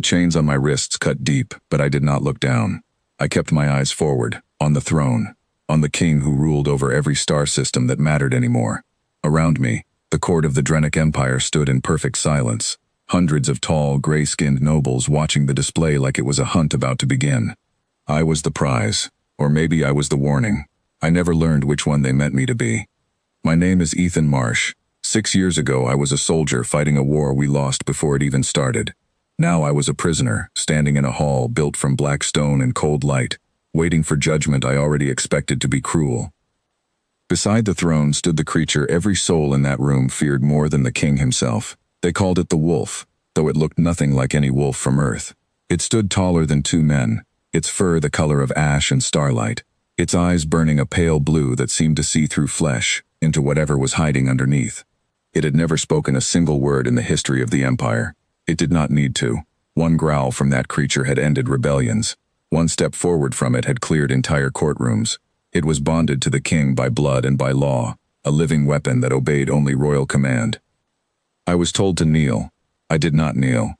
The chains on my wrists cut deep, but I did not look down. I kept my eyes forward, on the throne, on the king who ruled over every star system that mattered anymore. Around me, the court of the Drenic Empire stood in perfect silence, hundreds of tall, gray-skinned nobles watching the display like it was a hunt about to begin. I was the prize, or maybe I was the warning. I never learned which one they meant me to be. My name is Ethan Marsh. 6 years ago, I was a soldier fighting a war we lost before it even started. Now I was a prisoner, standing in a hall built from black stone and cold light, waiting for judgment I already expected to be cruel. Beside the throne stood the creature every soul in that room feared more than the king himself. They called it the wolf, though it looked nothing like any wolf from Earth. It stood taller than 2 men, its fur the color of ash and starlight, its eyes burning a pale blue that seemed to see through flesh, into whatever was hiding underneath. It had never spoken a single word in the history of the Empire. It did not need to. One growl from that creature had ended rebellions. One step forward from it had cleared entire courtrooms. It was bonded to the king by blood and by law, a living weapon that obeyed only royal command. I was told to kneel. I did not kneel.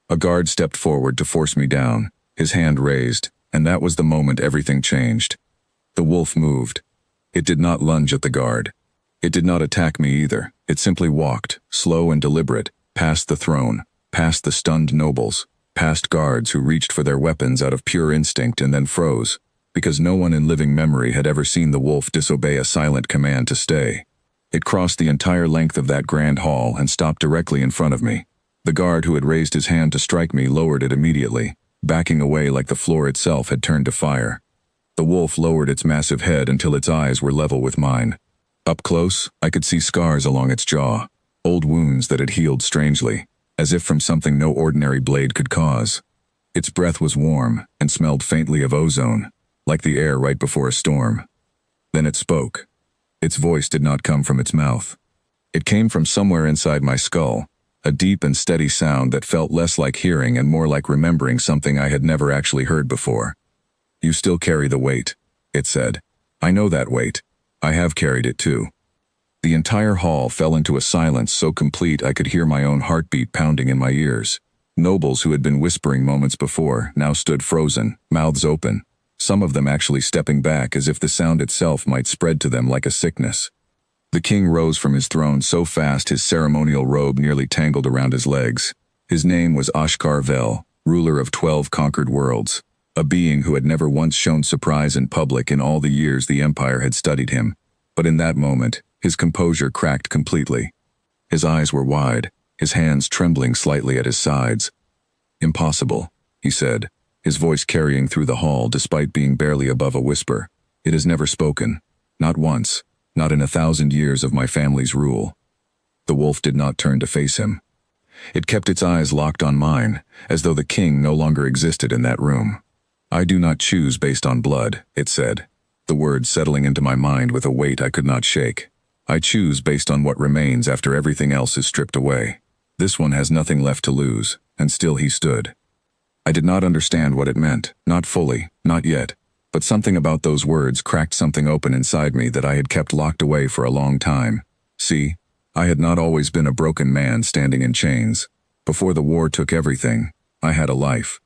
A guard stepped forward to force me down, his hand raised, and that was the moment everything changed. The wolf moved. It did not lunge at the guard. It did not attack me either. It simply walked, slow and deliberate, past the throne, past the stunned nobles, past guards who reached for their weapons out of pure instinct and then froze, because no one in living memory had ever seen the wolf disobey a silent command to stay. It crossed the entire length of that grand hall and stopped directly in front of me. The guard who had raised his hand to strike me lowered it immediately, backing away like the floor itself had turned to fire. The wolf lowered its massive head until its eyes were level with mine. Up close, I could see scars along its jaw, old wounds that had healed strangely, as if from something no ordinary blade could cause. Its breath was warm and smelled faintly of ozone, like the air right before a storm. Then it spoke. Its voice did not come from its mouth. It came from somewhere inside my skull, a deep and steady sound that felt less like hearing and more like remembering something I had never actually heard before. "You still carry the weight," it said. "I know that weight. I have carried it too." The entire hall fell into a silence so complete I could hear my own heartbeat pounding in my ears. Nobles who had been whispering moments before now stood frozen, mouths open, some of them actually stepping back as if the sound itself might spread to them like a sickness. The king rose from his throne so fast his ceremonial robe nearly tangled around his legs. His name was Ashkar-Vel, ruler of 12 conquered worlds, a being who had never once shown surprise in public in all the years the Empire had studied him. But in that moment, his composure cracked completely. His eyes were wide, his hands trembling slightly at his sides. "Impossible," he said, his voice carrying through the hall despite being barely above a whisper. "It has never spoken. Not once. Not in 1,000 years of my family's rule." The wolf did not turn to face him. It kept its eyes locked on mine, as though the king no longer existed in that room. "I do not choose based on blood," it said, the words settling into my mind with a weight I could not shake. "I choose based on what remains after everything else is stripped away. This one has nothing left to lose," and still he stood. I did not understand what it meant, not fully, not yet, but something about those words cracked something open inside me that I had kept locked away for a long time. See, I had not always been a broken man standing in chains. Before the war took everything, I had a life.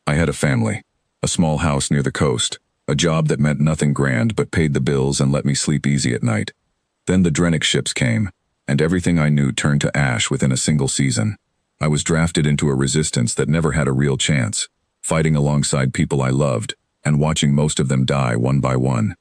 I had a family, a small house near the coast, a job that meant nothing grand but paid the bills and let me sleep easy at night. Then the Drenic ships came, and everything I knew turned to ash within a single season. I was drafted into a resistance that never had a real chance, fighting alongside people I loved, and watching most of them die one by one.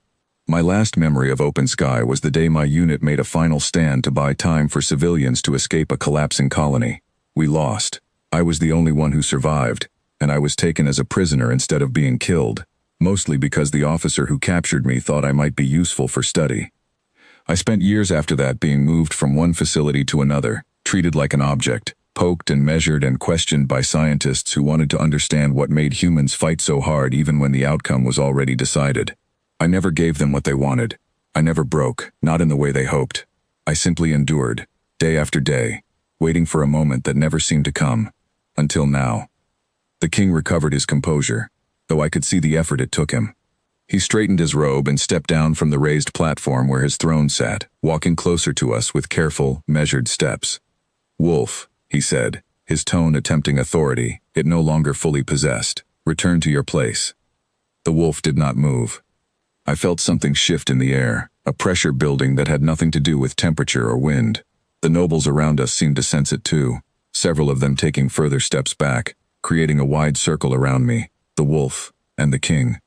My last memory of open sky was the day my unit made a final stand to buy time for civilians to escape a collapsing colony. We lost. I was the only one who survived, and I was taken as a prisoner instead of being killed, mostly because the officer who captured me thought I might be useful for study. I spent years after that being moved from one facility to another, treated like an object, poked and measured and questioned by scientists who wanted to understand what made humans fight so hard even when the outcome was already decided. I never gave them what they wanted. I never broke, not in the way they hoped. I simply endured, day after day, waiting for a moment that never seemed to come, until now. The king recovered his composure, though I could see the effort it took him. He straightened his robe and stepped down from the raised platform where his throne sat, walking closer to us with careful, measured steps. "Wolf," he said, his tone attempting authority, it no longer fully possessed. "Return to your place." The wolf did not move. I felt something shift in the air, a pressure building that had nothing to do with temperature or wind. The nobles around us seemed to sense it too, several of them taking further steps back, creating a wide circle around me, the wolf, and the king.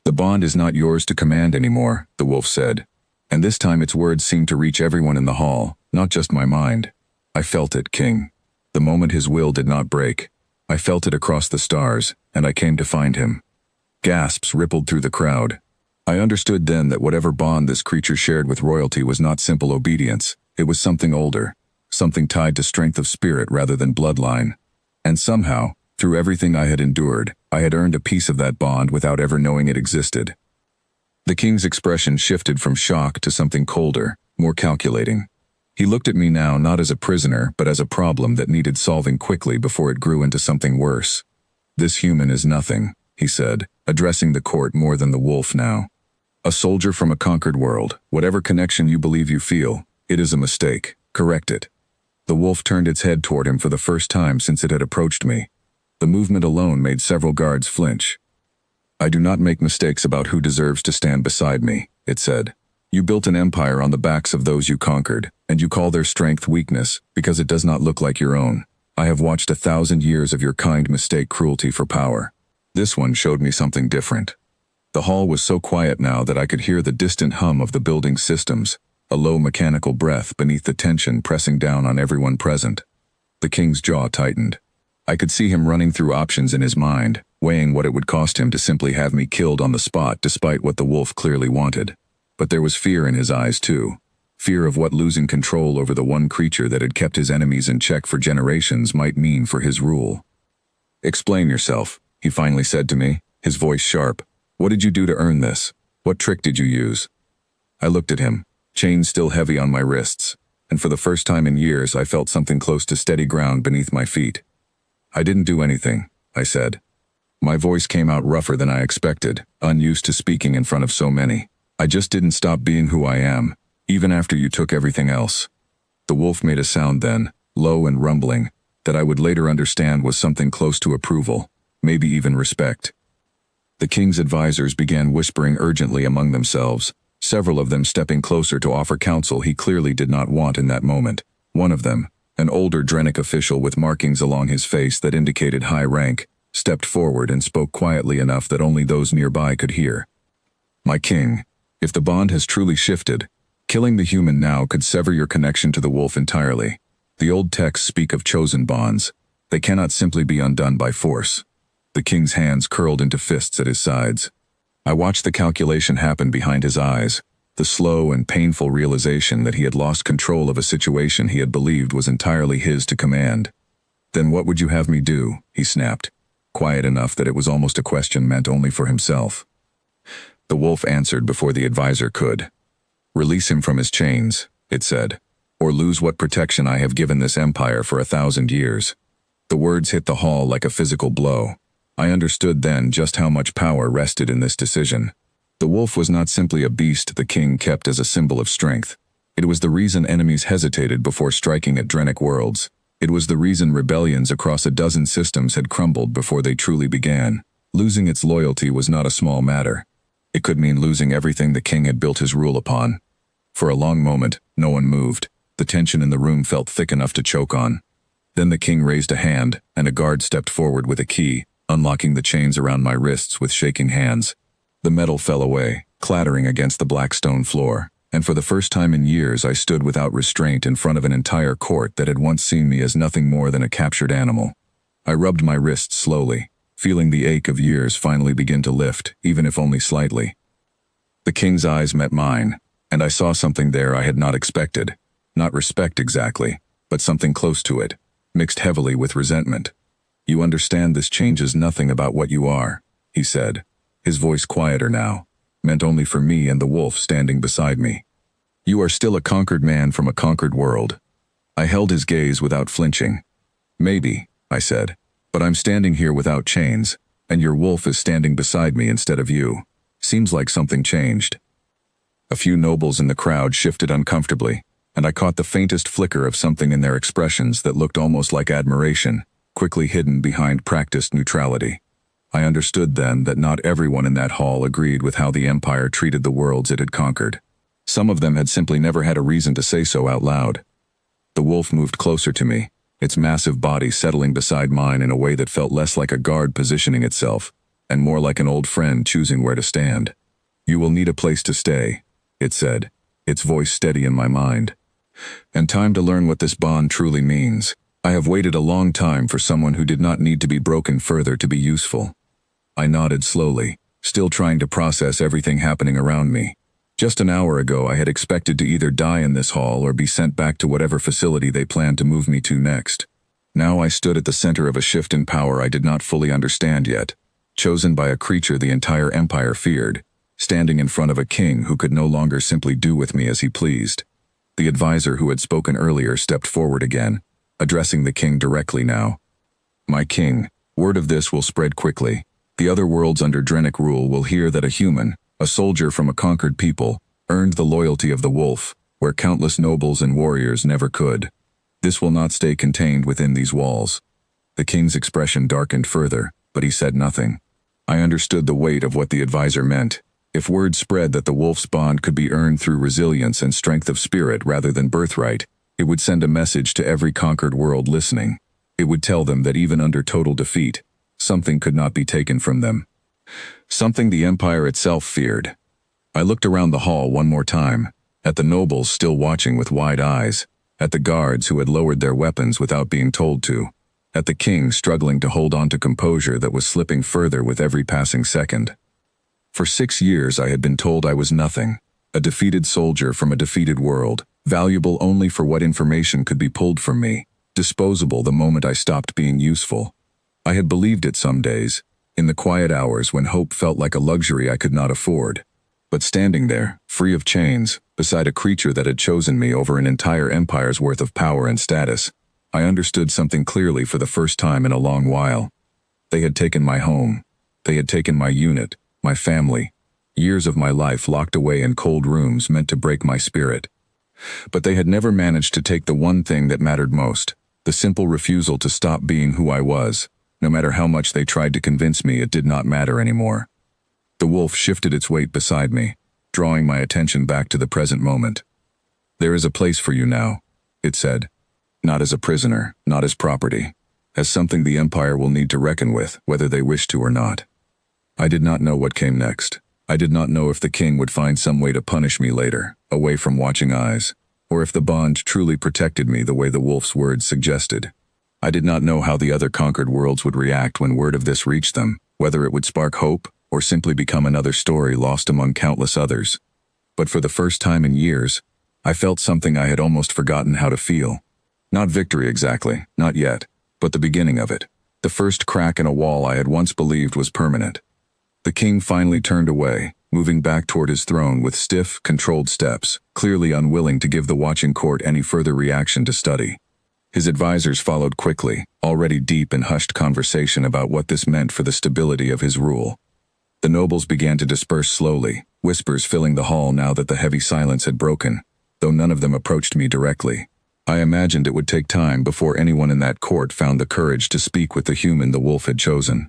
"The bond is not yours to command anymore," the wolf said, and this time its words seemed to reach everyone in the hall, not just my mind. I felt it, King. The moment his will did not break, I felt it across the stars, and I came to find him. Gasps rippled through the crowd. I understood then that whatever bond this creature shared with royalty was not simple obedience. It was something older, something tied to strength of spirit rather than bloodline. And somehow, through everything I had endured, I had earned a piece of that bond without ever knowing it existed. The king's expression shifted from shock to something colder, more calculating. He looked at me now not as a prisoner, but as a problem that needed solving quickly before it grew into something worse. "This human is nothing," he said, addressing the court more than the wolf now. "A soldier from a conquered world. Whatever connection you believe you feel, it is a mistake. Correct it." The wolf turned its head toward him for the first time since it had approached me. The movement alone made several guards flinch. "I do not make mistakes about who deserves to stand beside me," it said. "You built an empire on the backs of those you conquered, and you call their strength weakness because it does not look like your own. I have watched 1,000 years of your kind mistake cruelty for power. This one showed me something different." The hall was so quiet now that I could hear the distant hum of the building's systems, a low mechanical breath beneath the tension pressing down on everyone present. The king's jaw tightened. I could see him running through options in his mind, weighing what it would cost him to simply have me killed on the spot despite what the wolf clearly wanted. But there was fear in his eyes too. Fear of what losing control over the one creature that had kept his enemies in check for generations might mean for his rule. "Explain yourself," he finally said to me, his voice sharp. "What did you do to earn this? What trick did you use?" I looked at him, chains still heavy on my wrists, and for the first time in years I felt something close to steady ground beneath my feet. "I didn't do anything," I said. My voice came out rougher than I expected, unused to speaking in front of so many. "I just didn't stop being who I am, even after you took everything else." The wolf made a sound then, low and rumbling, that I would later understand was something close to approval, maybe even respect. The king's advisors began whispering urgently among themselves, several of them stepping closer to offer counsel he clearly did not want in that moment. One of them, an older Drenic official with markings along his face that indicated high rank, stepped forward and spoke quietly enough that only those nearby could hear. "My king, if the bond has truly shifted, killing the human now could sever your connection to the wolf entirely. The old texts speak of chosen bonds. They cannot simply be undone by force." The king's hands curled into fists at his sides. I watched the calculation happen behind his eyes, the slow and painful realization that he had lost control of a situation he had believed was entirely his to command. "Then what would you have me do?" he snapped, quiet enough that it was almost a question meant only for himself. The wolf answered before the advisor could. "Release him from his chains," it said, "or lose what protection I have given this empire for 1,000 years." The words hit the hall like a physical blow. I understood then just how much power rested in this decision. The wolf was not simply a beast the king kept as a symbol of strength. It was the reason enemies hesitated before striking at Drenic worlds. It was the reason rebellions across a dozen systems had crumbled before they truly began. Losing its loyalty was not a small matter. It could mean losing everything the king had built his rule upon. For a long moment, no one moved. The tension in the room felt thick enough to choke on. Then the king raised a hand, and a guard stepped forward with a key, unlocking the chains around my wrists with shaking hands. The metal fell away, clattering against the black stone floor, and for the first time in years I stood without restraint in front of an entire court that had once seen me as nothing more than a captured animal. I rubbed my wrists slowly, feeling the ache of years finally begin to lift, even if only slightly. The king's eyes met mine, and I saw something there I had not expected. Not respect exactly, but something close to it, mixed heavily with resentment. "You understand this changes nothing about what you are," he said, his voice quieter now, meant only for me and the wolf standing beside me. "You are still a conquered man from a conquered world." I held his gaze without flinching. "Maybe," I said, "but I'm standing here without chains, and your wolf is standing beside me instead of you. Seems like something changed." A few nobles in the crowd shifted uncomfortably. and I caught the faintest flicker of something in their expressions that looked almost like admiration, quickly hidden behind practiced neutrality. I understood then that not everyone in that hall agreed with how the Empire treated the worlds it had conquered. Some of them had simply never had a reason to say so out loud. The wolf moved closer to me, its massive body settling beside mine in a way that felt less like a guard positioning itself, and more like an old friend choosing where to stand. "You will need a place to stay," it said, its voice steady in my mind. "And time to learn what this bond truly means. I have waited a long time for someone who did not need to be broken further to be useful." I nodded slowly, still trying to process everything happening around me. Just an hour ago, I had expected to either die in this hall or be sent back to whatever facility they planned to move me to next. Now I stood at the center of a shift in power I did not fully understand yet, chosen by a creature the entire Empire feared, standing in front of a king who could no longer simply do with me as he pleased. The advisor who had spoken earlier stepped forward again, addressing the king directly now. "My king, word of this will spread quickly. The other worlds under Drenic rule will hear that a human, a soldier from a conquered people, earned the loyalty of the wolf, where countless nobles and warriors never could. This will not stay contained within these walls." The king's expression darkened further, but he said nothing. I understood the weight of what the advisor meant. If word spread that the wolf's bond could be earned through resilience and strength of spirit rather than birthright, it would send a message to every conquered world listening. It would tell them that even under total defeat, something could not be taken from them. Something the Empire itself feared. I looked around the hall one more time, at the nobles still watching with wide eyes, at the guards who had lowered their weapons without being told to, at the king struggling to hold on to composure that was slipping further with every passing second. For 6 years I had been told I was nothing, a defeated soldier from a defeated world, valuable only for what information could be pulled from me, disposable the moment I stopped being useful. I had believed it some days, in the quiet hours when hope felt like a luxury I could not afford. But standing there, free of chains, beside a creature that had chosen me over an entire empire's worth of power and status, I understood something clearly for the first time in a long while. They had taken my home. They had taken my unit, my family, years of my life locked away in cold rooms meant to break my spirit. But they had never managed to take the one thing that mattered most, the simple refusal to stop being who I was. No matter how much they tried to convince me it did not matter anymore. The wolf shifted its weight beside me, drawing my attention back to the present moment. "There is a place for you now," it said. "Not as a prisoner, not as property, as something the Empire will need to reckon with, whether they wish to or not." I did not know what came next. I did not know if the king would find some way to punish me later, away from watching eyes, or if the bond truly protected me the way the wolf's words suggested. I did not know how the other conquered worlds would react when word of this reached them, whether it would spark hope or simply become another story lost among countless others. But for the first time in years, I felt something I had almost forgotten how to feel. Not victory exactly, not yet, but the beginning of it. The first crack in a wall I had once believed was permanent. The king finally turned away, moving back toward his throne with stiff, controlled steps, clearly unwilling to give the watching court any further reaction to study. His advisors followed quickly, already deep in hushed conversation about what this meant for the stability of his rule. The nobles began to disperse slowly, whispers filling the hall now that the heavy silence had broken, though none of them approached me directly. I imagined it would take time before anyone in that court found the courage to speak with the human the wolf had chosen.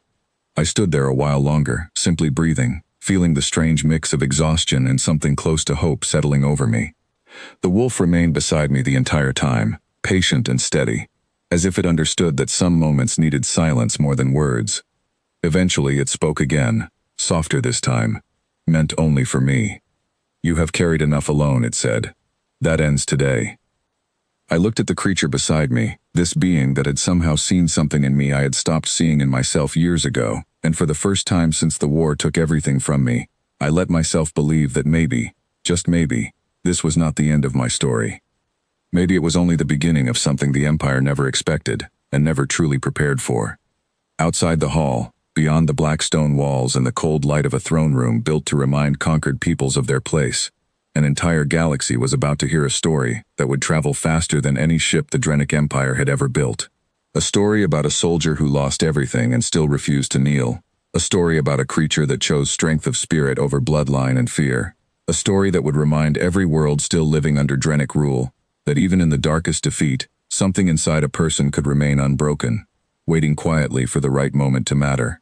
I stood there a while longer, simply breathing, feeling the strange mix of exhaustion and something close to hope settling over me. The wolf remained beside me the entire time, patient and steady, as if it understood that some moments needed silence more than words. Eventually it spoke again, softer this time, meant only for me. "You have carried enough alone," it said. "That ends today." I looked at the creature beside me, this being that had somehow seen something in me I had stopped seeing in myself years ago, and for the first time since the war took everything from me, I let myself believe that maybe, just maybe, this was not the end of my story. Maybe it was only the beginning of something the Empire never expected, and never truly prepared for. Outside the hall, beyond the black stone walls and the cold light of a throne room built to remind conquered peoples of their place, an entire galaxy was about to hear a story that would travel faster than any ship the Drenic Empire had ever built. A story about a soldier who lost everything and still refused to kneel. A story about a creature that chose strength of spirit over bloodline and fear. A story that would remind every world still living under Drenic rule that even in the darkest defeat, something inside a person could remain unbroken, waiting quietly for the right moment to matter.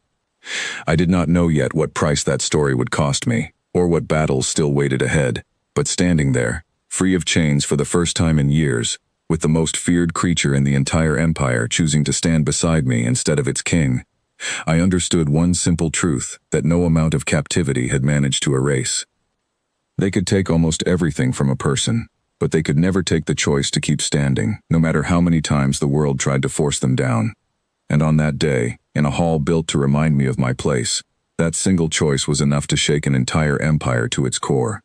I did not know yet what price that story would cost me, or what battles still waited ahead, but standing there, free of chains for the first time in years, with the most feared creature in the entire empire choosing to stand beside me instead of its king, I understood one simple truth that no amount of captivity had managed to erase. They could take almost everything from a person, but they could never take the choice to keep standing, no matter how many times the world tried to force them down. And on that day, in a hall built to remind me of my place, that single choice was enough to shake an entire empire to its core.